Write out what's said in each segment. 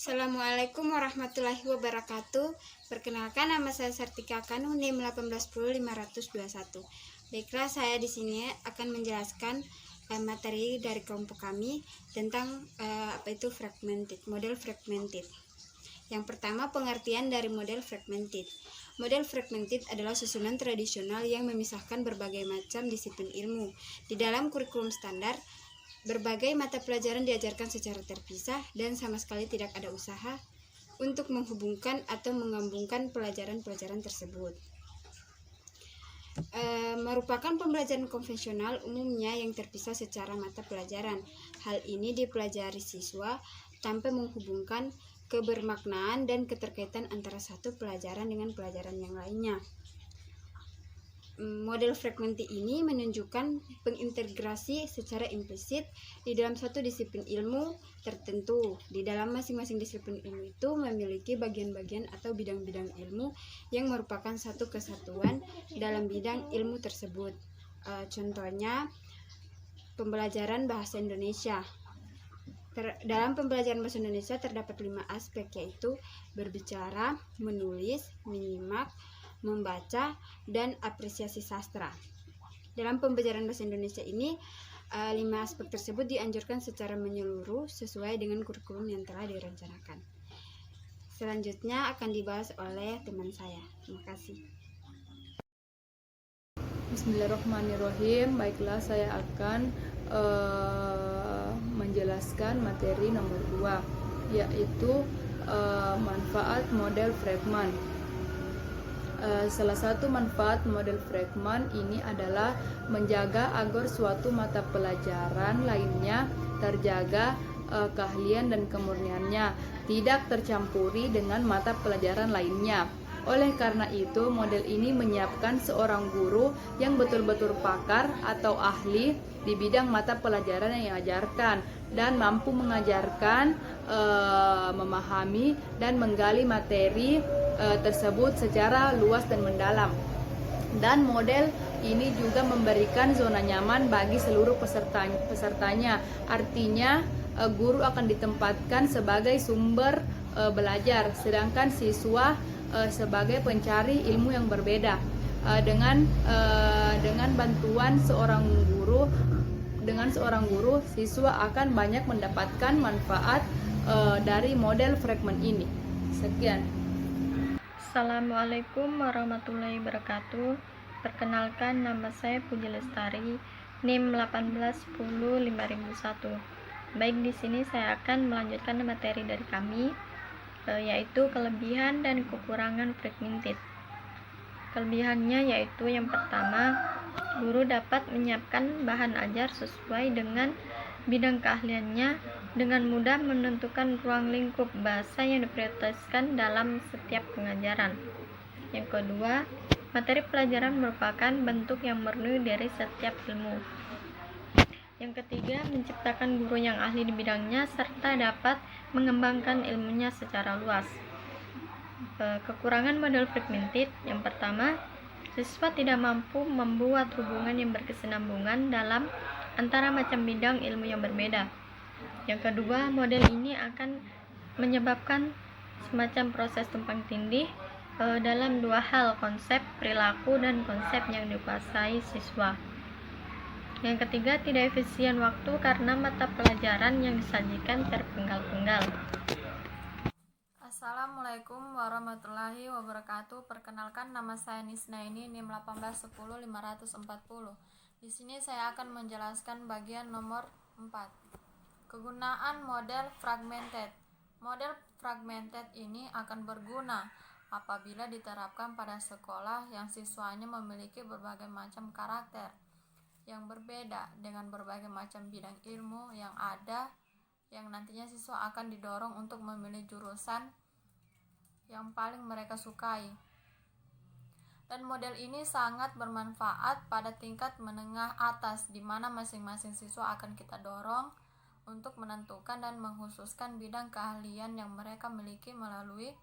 Assalamualaikum warahmatullahi wabarakatuh. Perkenalkan, nama saya Sartika Kanu, NIM 1810521. Baiklah, saya di sini akan menjelaskan materi dari kelompok kami tentang model fragmented. Yang pertama, pengertian dari model fragmented. Model fragmented adalah susunan tradisional yang memisahkan berbagai macam disiplin ilmu. Di dalam kurikulum standar, berbagai mata pelajaran diajarkan secara terpisah dan sama sekali tidak ada usaha untuk menghubungkan atau menggabungkan pelajaran-pelajaran tersebut. Merupakan pembelajaran konvensional umumnya yang terpisah secara mata pelajaran. Hal ini dipelajari siswa tanpa menghubungkan kebermaknaan dan keterkaitan antara satu pelajaran dengan pelajaran yang lainnya. Model fragmented ini menunjukkan pengintegrasi secara implisit di dalam suatu disiplin ilmu tertentu. Di dalam masing-masing disiplin ilmu itu memiliki bagian-bagian atau bidang-bidang ilmu yang merupakan satu kesatuan dalam bidang ilmu tersebut. Contohnya, pembelajaran bahasa Indonesia. Dalam pembelajaran bahasa Indonesia terdapat 5 aspek, yaitu berbicara, menulis, menyimak, membaca, dan apresiasi sastra. Dalam pembelajaran bahasa Indonesia ini, 5 aspek tersebut dianjurkan secara menyeluruh sesuai dengan kurikulum yang telah direncanakan. Selanjutnya akan dibahas oleh teman saya. Terima kasih. Bismillahirrahmanirrahim. Baiklah, saya akan menjelaskan materi nomor 2, yaitu manfaat model Fragment. Salah satu manfaat model Fragment ini adalah menjaga agar suatu mata pelajaran lainnya terjaga keahlian dan kemurniannya, tidak tercampuri dengan mata pelajaran lainnya. Oleh karena itu, model ini menyiapkan seorang guru yang betul-betul pakar atau ahli di bidang mata pelajaran yang diajarkan dan mampu mengajarkan, memahami, dan menggali materi tersebut secara luas dan mendalam. Dan model ini juga memberikan zona nyaman bagi seluruh pesertanya. Artinya, guru akan ditempatkan sebagai sumber belajar, sedangkan siswa sebagai pencari ilmu yang berbeda. Dengan bantuan seorang guru, siswa akan banyak mendapatkan manfaat dari model fragment ini. Sekian. Assalamualaikum warahmatullahi wabarakatuh. Perkenalkan, nama saya Puji Lestari, NIM 1810521. Baik, di sini saya akan melanjutkan materi dari kami, yaitu kelebihan dan kekurangan fragmented. Kelebihannya yaitu yang pertama, guru dapat menyiapkan bahan ajar sesuai dengan bidang keahliannya, dengan mudah menentukan ruang lingkup bahasa yang diprioritaskan dalam setiap pengajaran. Yang kedua, materi pelajaran merupakan bentuk yang murni dari setiap ilmu. Yang ketiga, menciptakan guru yang ahli di bidangnya serta dapat mengembangkan ilmunya secara luas. Kekurangan model fragmented, yang pertama, siswa tidak mampu membuat hubungan yang berkesinambungan dalam antara macam bidang ilmu yang berbeda. Yang kedua, model ini akan menyebabkan semacam proses tumpang tindih dalam dua hal, konsep perilaku dan konsep yang dikuasai siswa. Yang ketiga, tidak efisien waktu karena mata pelajaran yang disajikan terpenggal-penggal. Assalamualaikum warahmatullahi wabarakatuh. Perkenalkan, nama saya Nisnaini, NIM 1805040. Di sini saya akan menjelaskan bagian nomor 4. Kegunaan model fragmented. Model fragmented ini akan berguna apabila diterapkan pada sekolah yang siswanya memiliki berbagai macam karakter yang berbeda dengan berbagai macam bidang ilmu yang ada, yang nantinya siswa akan didorong untuk memilih jurusan yang paling mereka sukai. Dan model ini sangat bermanfaat pada tingkat menengah atas, di mana masing-masing siswa akan kita dorong untuk menentukan dan mengkhususkan bidang keahlian yang mereka miliki melalui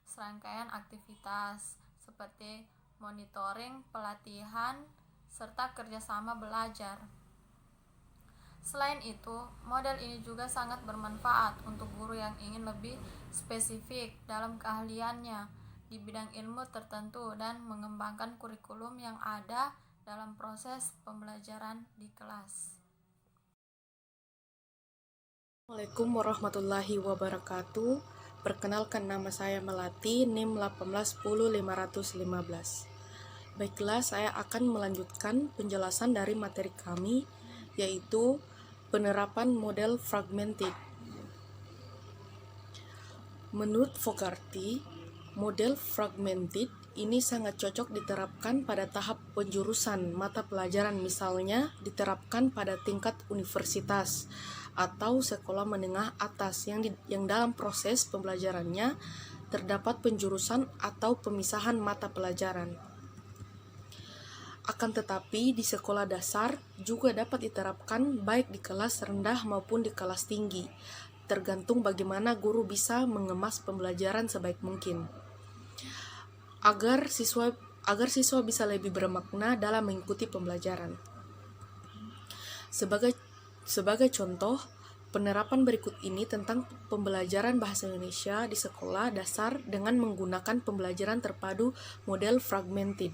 serangkaian aktivitas seperti monitoring, pelatihan, serta kerjasama belajar. Selain itu, model ini juga sangat bermanfaat untuk guru yang ingin lebih spesifik dalam keahliannya di bidang ilmu tertentu dan mengembangkan kurikulum yang ada dalam proses pembelajaran di kelas. Assalamualaikum warahmatullahi wabarakatuh. Perkenalkan, nama saya Melati, NIM 1810515. Baiklah, saya akan melanjutkan penjelasan dari materi kami, yaitu penerapan model fragmented. Menurut Fogarty, model fragmented ini sangat cocok diterapkan pada tahap penjurusan mata pelajaran, misalnya diterapkan pada tingkat universitas atau sekolah menengah atas yang dalam proses pembelajarannya terdapat penjurusan atau pemisahan mata pelajaran. Akan tetapi di sekolah dasar juga dapat diterapkan baik di kelas rendah maupun di kelas tinggi, tergantung bagaimana guru bisa mengemas pembelajaran sebaik mungkin. Agar siswa bisa lebih bermakna dalam mengikuti pembelajaran. Sebagai contoh, penerapan berikut ini tentang pembelajaran bahasa Indonesia di sekolah dasar dengan menggunakan pembelajaran terpadu model fragmented.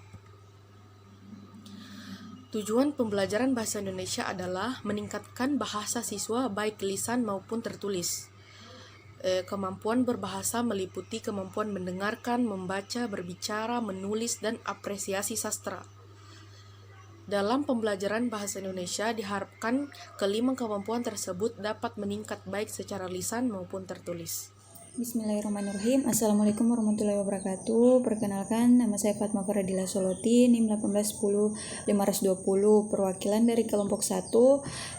Tujuan pembelajaran bahasa Indonesia adalah meningkatkan bahasa siswa baik lisan maupun tertulis. Kemampuan berbahasa meliputi kemampuan mendengarkan, membaca, berbicara, menulis, dan apresiasi sastra. Dalam pembelajaran bahasa Indonesia diharapkan kelima kemampuan tersebut dapat meningkat baik secara lisan maupun tertulis. Bismillahirrahmanirrahim. Assalamualaikum warahmatullahi wabarakatuh. Perkenalkan, nama saya Fatma Faradila Soloti, NIM 1810520, perwakilan dari kelompok 1.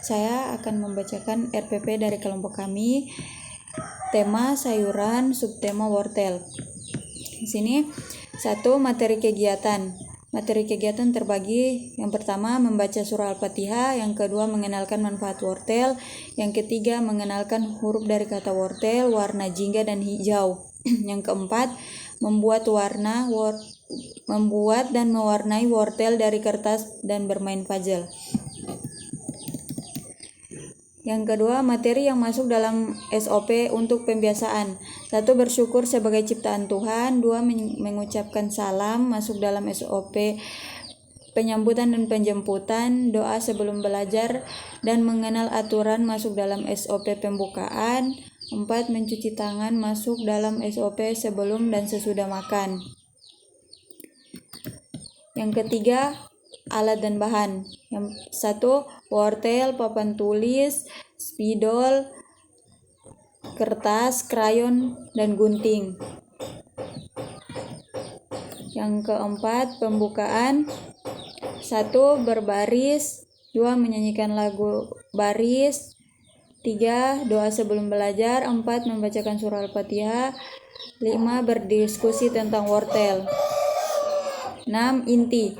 Saya akan membacakan RPP dari kelompok kami. Tema sayuran, subtema wortel. Di sini 1. Materi kegiatan. Materi kegiatan terbagi, yang pertama membaca surah Al-Fatihah, yang kedua mengenalkan manfaat wortel, yang ketiga mengenalkan huruf dari kata wortel, warna jingga dan hijau. Yang keempat membuat dan mewarnai wortel dari kertas dan bermain puzzle. Yang kedua, materi yang masuk dalam SOP untuk pembiasaan. 1. Bersyukur sebagai ciptaan Tuhan. 2. Mengucapkan salam masuk dalam SOP penyambutan dan penjemputan. Doa sebelum belajar dan mengenal aturan masuk dalam SOP pembukaan. 4. Mencuci tangan masuk dalam SOP sebelum dan sesudah makan. Yang ketiga, alat dan bahan. Yang 1. Wortel, papan tulis, spidol, kertas, krayon, dan gunting. Yang keempat, pembukaan. 1. Berbaris. 2. Menyanyikan lagu baris. 3. Doa sebelum belajar. 4. Membacakan surah Al-Fatihah. 5. Berdiskusi tentang wortel. 6. Inti.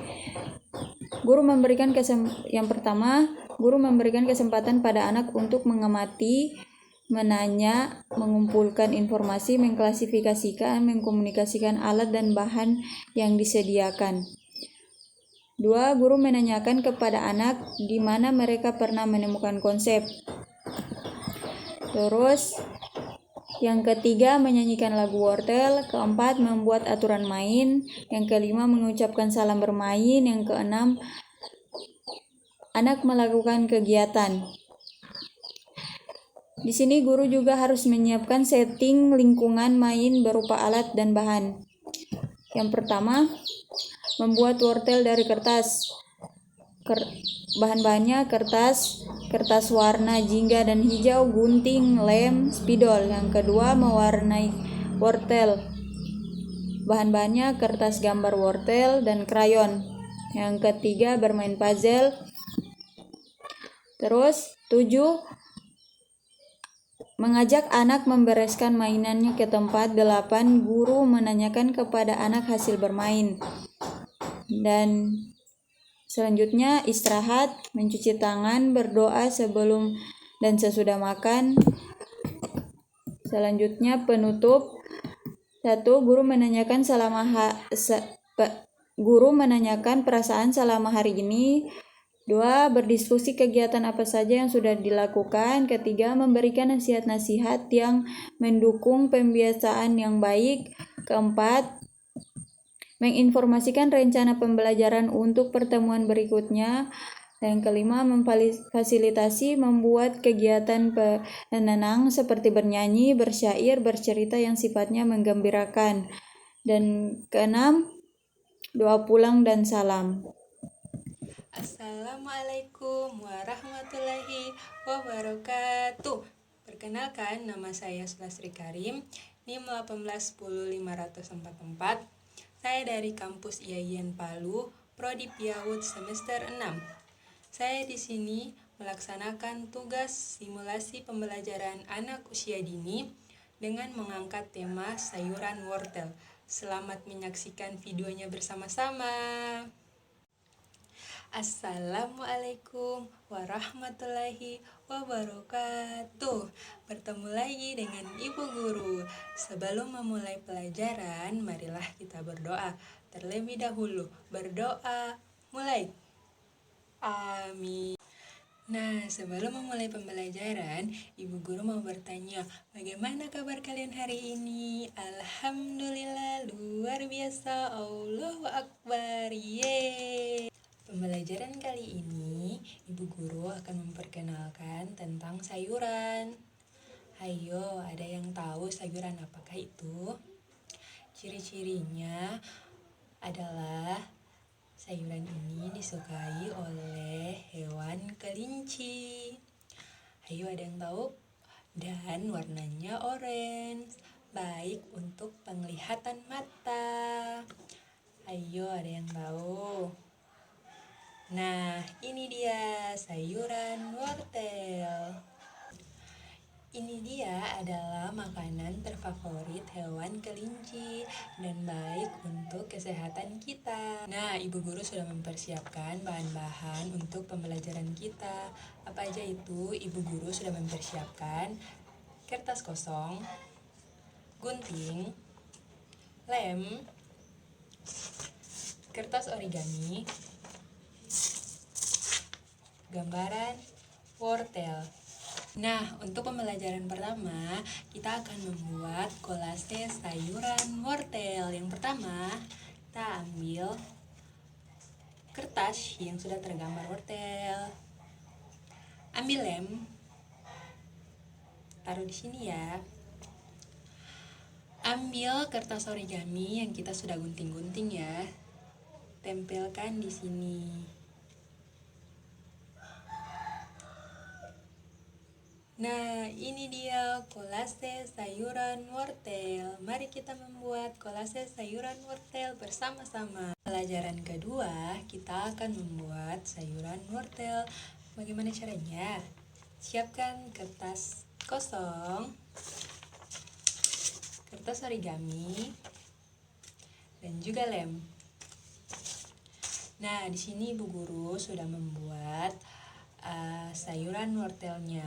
Yang pertama, guru memberikan kesempatan pada anak untuk mengamati, menanya, mengumpulkan informasi, mengklasifikasikan, mengkomunikasikan alat dan bahan yang disediakan. 2. Guru menanyakan kepada anak di mana mereka pernah menemukan konsep. Terus, yang ketiga, menyanyikan lagu wortel. Keempat, membuat aturan main. Yang kelima, mengucapkan salam bermain. Yang keenam, anak melakukan kegiatan. Di sini guru juga harus menyiapkan setting lingkungan main berupa alat dan bahan. Yang pertama, membuat wortel dari kertas. Bahan-bahannya kertas warna jingga dan hijau, gunting, lem, spidol. Yang kedua, mewarnai wortel. Bahan-bahannya kertas gambar wortel dan krayon. Yang ketiga, bermain puzzle. Terus 7. Mengajak anak membereskan mainannya ke tempat. 8. Guru menanyakan kepada anak hasil bermain. Dan selanjutnya istirahat, mencuci tangan, berdoa sebelum dan sesudah makan. Selanjutnya penutup. 1. Guru menanyakan perasaan selama hari ini. 2. Berdiskusi kegiatan apa saja yang sudah dilakukan. Ketiga, memberikan nasihat-nasihat yang mendukung pembiasaan yang baik. Keempat, menginformasikan rencana pembelajaran untuk pertemuan berikutnya. Dan kelima, memfasilitasi membuat kegiatan penenang seperti bernyanyi, bersyair, bercerita yang sifatnya menggembirakan. Dan keenam, doa pulang dan salam. Assalamualaikum warahmatullahi wabarakatuh. Perkenalkan, nama saya Sulastri Karim, NIM 1810544. Saya dari kampus IAIN Palu, Prodi PIAUD semester 6. Saya di sini melaksanakan tugas simulasi pembelajaran anak usia dini dengan mengangkat tema sayuran wortel. Selamat menyaksikan videonya bersama-sama. Assalamualaikum warahmatullahi wabarakatuh. Bertemu lagi dengan Ibu Guru. Sebelum memulai pelajaran, marilah kita berdoa. Terlebih dahulu, berdoa mulai. Amin. Nah, sebelum memulai pembelajaran, Ibu Guru mau bertanya, bagaimana kabar kalian hari ini? Alhamdulillah, luar biasa, Allahu Akbar, yeay. Pembelajaran kali ini, Ibu Guru akan memperkenalkan tentang sayuran. Ayo, ada yang tahu sayuran apakah itu? Ciri-cirinya adalah sayuran ini disukai oleh hewan kelinci. Ayo, ada yang tahu? Dan warnanya orange, baik untuk penglihatan mata. Ayo, ada yang tahu? Nah, ini dia sayuran wortel. Ini dia adalah makanan terfavorit hewan kelinci dan baik untuk kesehatan kita. Nah, Ibu Guru sudah mempersiapkan bahan-bahan untuk pembelajaran kita. Apa aja itu? Ibu Guru sudah mempersiapkan kertas kosong, gunting, lem, kertas origami, gambaran wortel. Nah, untuk pembelajaran pertama, kita akan membuat kolase sayuran wortel. Yang pertama, kita ambil kertas yang sudah tergambar wortel. Ambil lem, taruh di sini ya. Ambil kertas origami yang kita sudah gunting-gunting ya. Tempelkan di sini. Nah, ini dia kolase sayuran wortel. Mari kita membuat kolase sayuran wortel bersama-sama. Pelajaran kedua, kita akan membuat sayuran wortel. Bagaimana caranya? Siapkan kertas kosong, kertas origami, dan juga lem. Nah, di sini Ibu Guru sudah membuat sayuran wortelnya.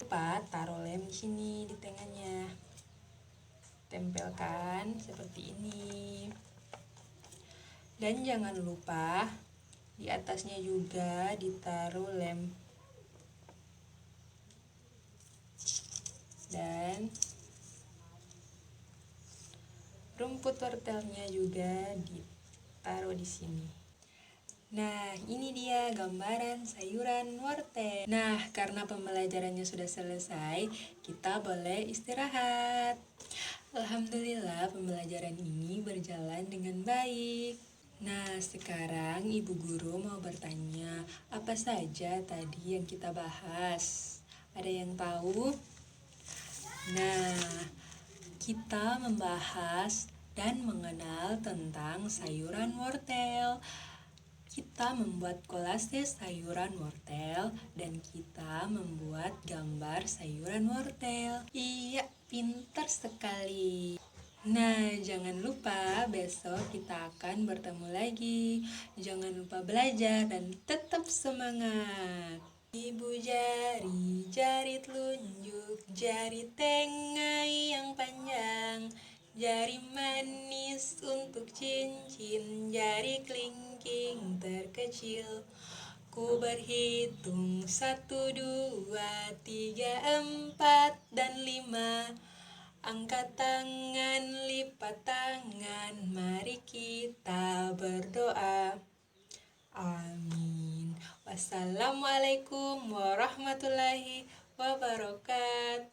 Lupa taruh lem di sini di tengahnya. Tempelkan seperti ini. Dan jangan lupa di atasnya juga ditaruh lem. Dan rumput wortelnya juga ditaruh di sini. Nah, ini dia gambaran sayuran wortel. Nah, karena pembelajarannya sudah selesai, kita boleh istirahat. Alhamdulillah, pembelajaran ini berjalan dengan baik. Nah, sekarang Ibu Guru mau bertanya, apa saja tadi yang kita bahas? Ada yang tahu? Nah, kita membahas dan mengenal tentang sayuran wortel. Kita membuat kolase sayuran wortel dan kita membuat gambar sayuran wortel. Iya, pintar sekali. Nah, jangan lupa besok kita akan bertemu lagi. Jangan lupa belajar dan tetap semangat. Ibu jari, jari telunjuk, jari tengah yang panjang, jari manis untuk cincin, jari kelingking terkecil. Ku berhitung 1, 2, 3, 4, dan 5. Angkat tangan, lipat tangan, mari kita berdoa. Amin. Wassalamualaikum warahmatullahi wabarakatuh.